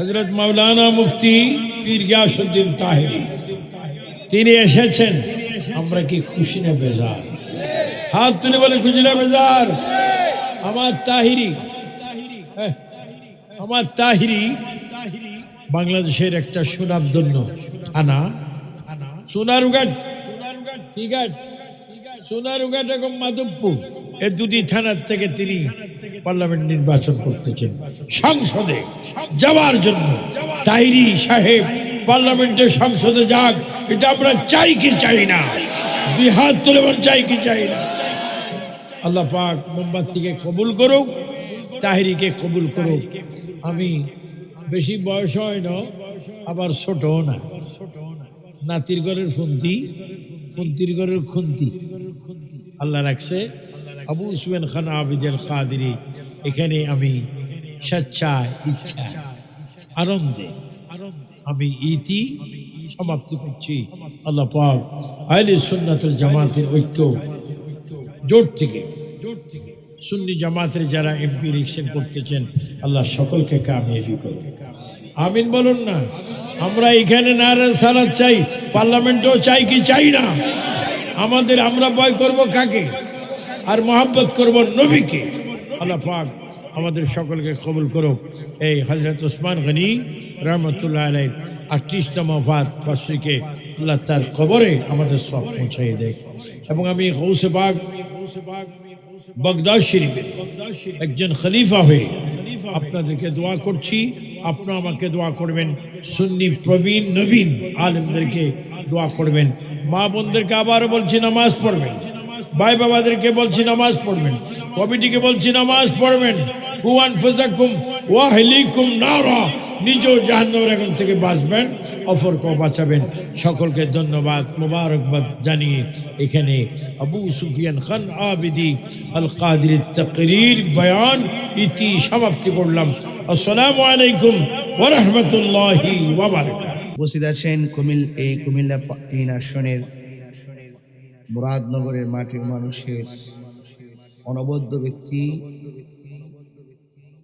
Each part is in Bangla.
হযরত মাওলানা মুফতি পীর গিয়াসউদ্দিন তাহেরি তিনি এসেছেন। আমরা কি খুশি না বেজার? হাত তুলে বলে খুশি না বেজার? আমার তাহিরি, আমার তাহিরি বাংলাদেশের একটা সুনামধন্য থানা, সোনারুঘাট, সোনারুঘাট এবং মাধবপুর, এই দুটি থানার থেকে তিনি পার্লামেন্ট নির্বাচন করতেছেন সংসদে যাওয়ার জন্য। তাহিরি সাহেব পার্লামেন্টে সংসদে যাক, এটা আমরা চাই কি চাই না? দুই হাত তুলে বল, চাই কি চাই না? আল্লাহ পাক মোমবাতিকে কবুল করুক, তাহিরিকে কবুল করুক। আমি বেশি বয়স হয় না, আবার ছোটও না। নাতির ঘরের ফুন্তি, ফুন্তির ঘরের খুন্তি। আল্লাহ রাখছে আবু উসমান খান আবিদুল কাদেরী এখানে আমি স্বেচ্ছায়, ইচ্ছা, আনন্দে আমি ইতি সমাপ্তি করছি। আল্লাহ পাক আহলে সুন্নাতুল জামাতের ঐক্য জোট থেকে সুন্নি জামাতের যারা এমপি ইলেকশন করতেছেন, আল্লাহ সকলকে কামিয়াবি করুন। আমিন বলুন না? আমরা এখানে নারে সালাত চাই, পার্লামেন্টও চাই কি চাই না? আমরা ভয় করব কাকে আর মহব্বত করব নবীকে। আল্লাহ পাক আমাদের সকলকে কবুল করুক। এই হযরত ওসমান গনি রহমতুল্লাহ আলাইহির 38তম ওফাত বার্ষিকীকে আল্লাহ তার কবরে আমাদের সব পৌঁছাই দেয়। এবং আমি গৌসে পাক বাগদাদ শরীফের একজন খলিফা হয়ে আপনাদেরকে দোয়া করছি, আপনারা আমাকে দোয়া করবেন। সুন্নি প্রবীণ নবীন আলেমদেরকে দোয়া করবেন। মা বোনদেরকে আবারও বলছি নামাজ পড়বেন। ভাই বাবাদেরকে বলছি নামাজ পড়বেন। কমিটিকে বলছি নামাজ পড়বেন। কু আনফুসাকুম ওয়া আহলিকুম নারা, নিজেও জাহান্নামের আগুন থেকে বাঁচবেন, অপরকেও বাঁচাবেন। সকলকে ধন্যবাদ, মোবারকবাদ জানিয়ে এখানে আবু সুফিয়ান খান আবিদি আল কাদেরীর তাকরীর বয়ান ইতি সমাপ্তি করলাম। আসসালামু আলাইকুম ওয়া রাহমাতুল্লাহি ওয়া বারাকাতুহু। উপস্থিত আছেন কুমিল্লা ৩ আসনের মুরাদনগরের মাটির মানুষের অনবদ্য ব্যক্তি,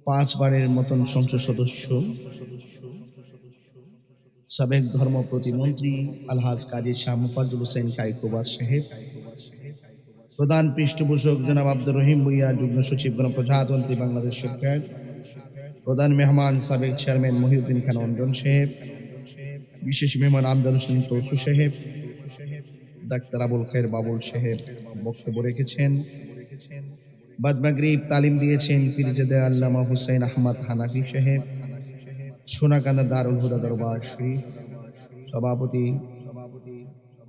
5 বারের মতন সংসদ সদস্য, সাবেক ধর্ম প্রতিমন্ত্রী আলহাজ কাজী শাহ মুফাজ্জল হোসেন কায়কোবাদ সাহেব, প্রধান পৃষ্ঠপোষক জনাব আব্দুর রহিম ভুইয়া, যুগ্ম সচিব গণপ্রজাতন্ত্রী বাংলাদেশ সরকার, প্রধান মেহমান সাবেক চেয়ারম্যান মহিউদ্দিন খান অঞ্জন সাহেব, বিশেষ মেহমান আমদার হোসেন তৌসু সাহেব, ডাক্তার আবুল খায়ের বাবুল সাহেব বক্তব্য রেখেছেন। বাদ মাগরিব তালিম দিয়েছেন পীরজাদা আল্লামা হুসাইন আহমদ হানাফি সাহেব, সোনাকান্দা দারুল হুদা দরবার শরীফ সভাপতি,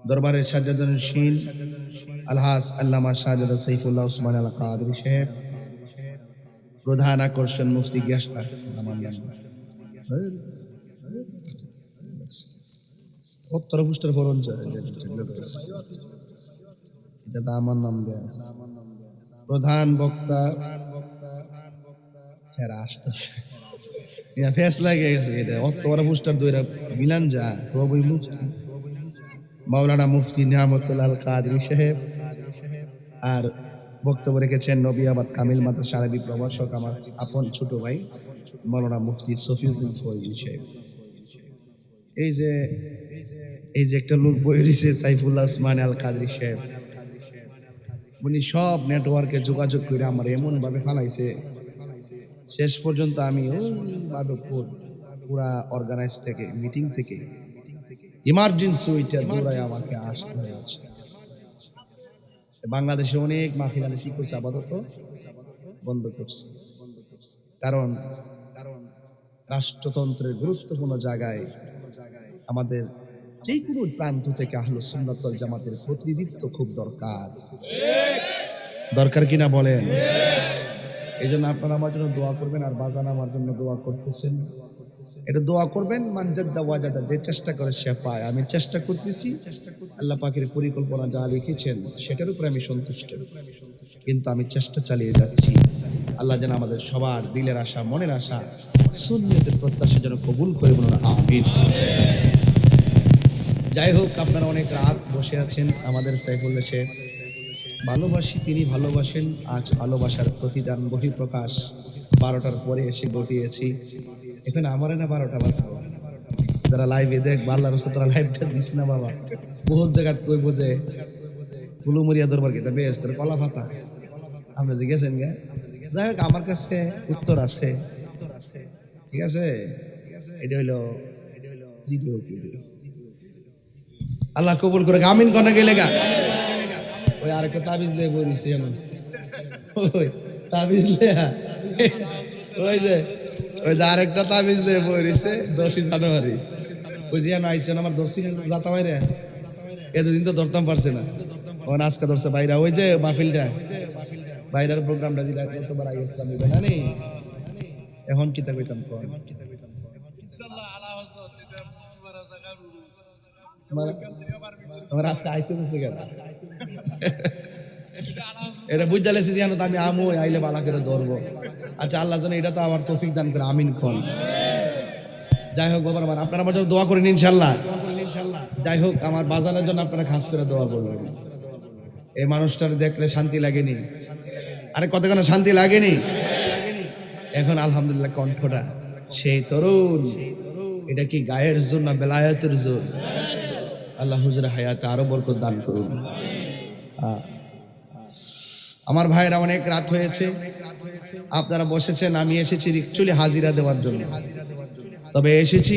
দরবারের সাজ্জাদুন্নশীন আলহাজ আল্লামা শাহজাদা সাইফুল্লাহ ওসমান আল কাদেরী সাহেব, প্রধান আকর্ষণ মুফতি গিয়াস আমার নাম দেয়া আছে। প্রধান বক্তা আসতেছে, ফেস লাগে গেছে, এটা অত বড় পোস্টার দইরা মিলান যা প্রভুই মুফতি মাওলানা মুফতি নিয়ামতুল আল কাদেরী সাহেব। আর বক্তব্য রেখেছেন নবিয়াবাদ কামিল মাদ্রাসা আরবি প্রভাষক আমার আপন ছোট ভাই মাওলানা মুফতি সফিউদ্দিন ফয়জী সাহেব। এই যে একটা লোক বই রয়েছে সাইফুল্লাহ ওসমান আল কাদেরী সাহেব, উনি সব নেটওয়ার্কে যোগাযোগ করে আমার এমন ভাবে ফালাইছে, শেষ পর্যন্ত আমি মাধবপুর পুরা অর্গানাইজ থেকে মিটিং থেকে ইমার্জেন্সি ওইটা দৌড়ায় আমাকে আসতে হয়েছে। বাংলাদেশে অনেক মাহফিল আমি কি করছি, আপাতত বন্ধ করছি, কারণ রাষ্ট্রতন্ত্রের গুরুত্বপূর্ণ জায়গায় আমাদের যে কোনো প্রান্ত থেকে আহলে সুন্নাত ওয়াল জামাতের প্রতিনিধিত্ব খুব দরকার কিনা বলেন? এই জন্য আপনারা আমার জন্য দোয়া করবেন, আর বাজান আমার জন্য দোয়া করতেছেন, এটা দোয়া করবেন। মানজাদ্দা ওয়াজাদা, যে চেষ্টা করে সে পায়। আমি চেষ্টা করতেছি, আল্লাহ পাকের পরিকল্পনা যা লিখেছেন সেটার উপরে আমি সন্তুষ্ট, কিন্তু আমি চেষ্টা চালিয়ে যাচ্ছি। আল্লাহ যেন আমাদের সবার দিলের আশা, মনের আশা, সুন্নতের প্রত্যাশা যেন কবুল করে বলুন আমিন। যাই হোক, আপনারা অনেক রাত বসে আছেন। আমাদের সাইফুল্লাহ শেখ ভালোবাসি, তিনি ভালোবাসেন। আজ ভালোবাসার প্রতিদান বহিঃপ্রকাশ 12টার পরে এসে ঘটিয়েছি। এখানে আমারে না 12টা বাজবো যারা লাইভে দেখ আল্লাহর রাস্তা তারা লাইভটা দিস না বাবা বহুত জায়গাত কই বোঝে ফুলুমরিয়া দরবার কিতা বেশ তোর কলা পাতা আমরা যে গেছেন গে যাই হোক আমার কাছে উত্তর আছে ঠিক আছে এটা হইলো আল্লাহ কবুল করে আমিন কোনে গেলে গা ওই আরেকটা তাবিজ লে বলিছে এখন ওই তাবিজ লে ওই যে আরেকটা তাবিজ লে বলিছে 10 জানুয়ারি ওই যে আইছেন আমার দর্শি যাতা বাইরে এতদিন তো ধরতাম পারছে না ওখানে আজকে ধরছে বাইরা ওই যে মাহফিলটা বাইরের প্রোগ্রামটা যেটা কতবার আগে ইসলাম হবে না নেই এখন কিতা কইতাম কোন ইনশাআল্লাহ আলা হযরত এটা মুবারক জায়গার উরুস আমার আজকে আইতে বসে গেল এটা বুঝা লেছি জানো তো আমি আমু আইলে বালা করে ধরবো আচ্ছা আল্লাহ জানে এটা তো আমার তৌফিক দান করে আমিন কোন যাই হোক বাবা আমার আপনারা আমার জন্য দোয়া করেন ইনশাআল্লাহ যাই হোক আমার বাজারের জন্য আপনারা খাস করে দোয়া করবেন এই মানুষটার দেখলে শান্তি লাগেনি আরে কতক্ষণ শান্তি লাগেনি এখন আলহামদুলিল্লাহ কণ্ঠটা সেই তরুণ এটা কি গায়ের জোর না বেলায়েতের জোর আল্লাহ হুজুর হায়াতে আরো বরকত দান করুন আমার ভাইরা অনেক রাত হয়েছে আপনারা বসেছেন আমি এসেছি অ্যাকচুয়ালি হাজিরা দেওয়ার জন্য তবে এসেছি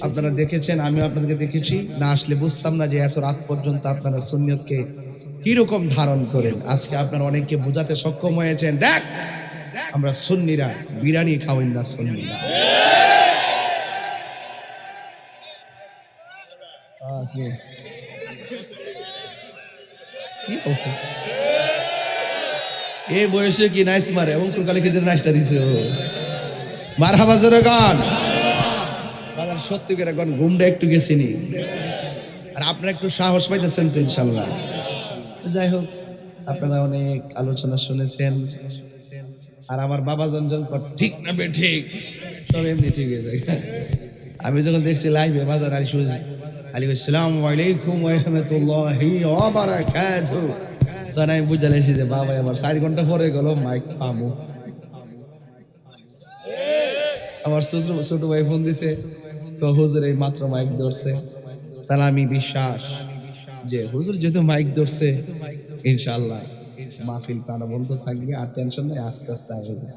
আপনারা দেখেছেন আমিও আপনাদেরকে দেখেছি না আসলে বুঝতাম না যে এত রাত পর্যন্ত আপনারা সুন্নিয়তকে কিরকম ধারণ করেন আজকে আপনারা অনেককে বোঝাতে সক্ষম হয়েছেন দেখ আমরা সুন্নিরা বিরিয়ানি খাওয়েন না সুন্নিরা এই বয়সে কি নাইস মারে এবং কালে কি নাইসটা দিছে মারহাবা জোরে গান বাজার সত্যি করে গান ঘুমটা একটু গেছিনি আর আপনারা একটু সাহস পাইতেছেন তো ইনশাল্লাহ যাই হোক আপনারা অনেক আলোচনা শুনেছেন আর আমার বাবা জন ঠিক না বে ঠিক সব এমনি ঠিক হয়ে যায় আমি যখন দেখছি লাইভে বাজার আলী সুজি আলী আসসালামু আলাইকুম ওয়া রাহমাতুল্লাহি ওয়া বারাকাতুহু তখন আমি বুঝে লেছি যে বাবা আমার 4 ঘন্টা পরে গেল মাইক পামু আমার ছোট ভাই ফোন দিছে তো হুজুর এই মাত্র মাইক ধরছে তাহলে আমি বিশ্বাস যে হুজুর যেহেতু মাইক ধরছে ইনশাআল্লাহ মাহফিল প্রাণবন্ত থাকবে আর টেনশন নাই আস্তে আস্তে আসবে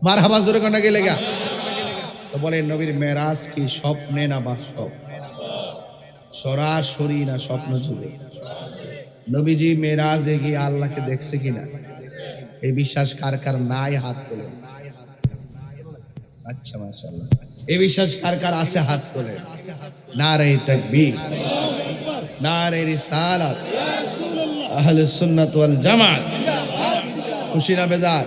মারহাবা জোরে কোনা গেলে গা তো বলেন নবীর মেরাজ কি স্বপ্নে না বাস্তব সরাসরি না স্বপ্ন যুগে নবীজি মেরাজে গিয়ে আল্লাহকে দেখছে কিনা এই বিশ্বাস কার কার নাই হাত তোলেন আচ্ছা মাশাআল্লাহ এই বিশ্বাস কার কার আছে হাত তোলেন নারে তাকবীর নারে রিসালাত আহলে সুন্নাত ওয়াল জামাত খুশি না বেজার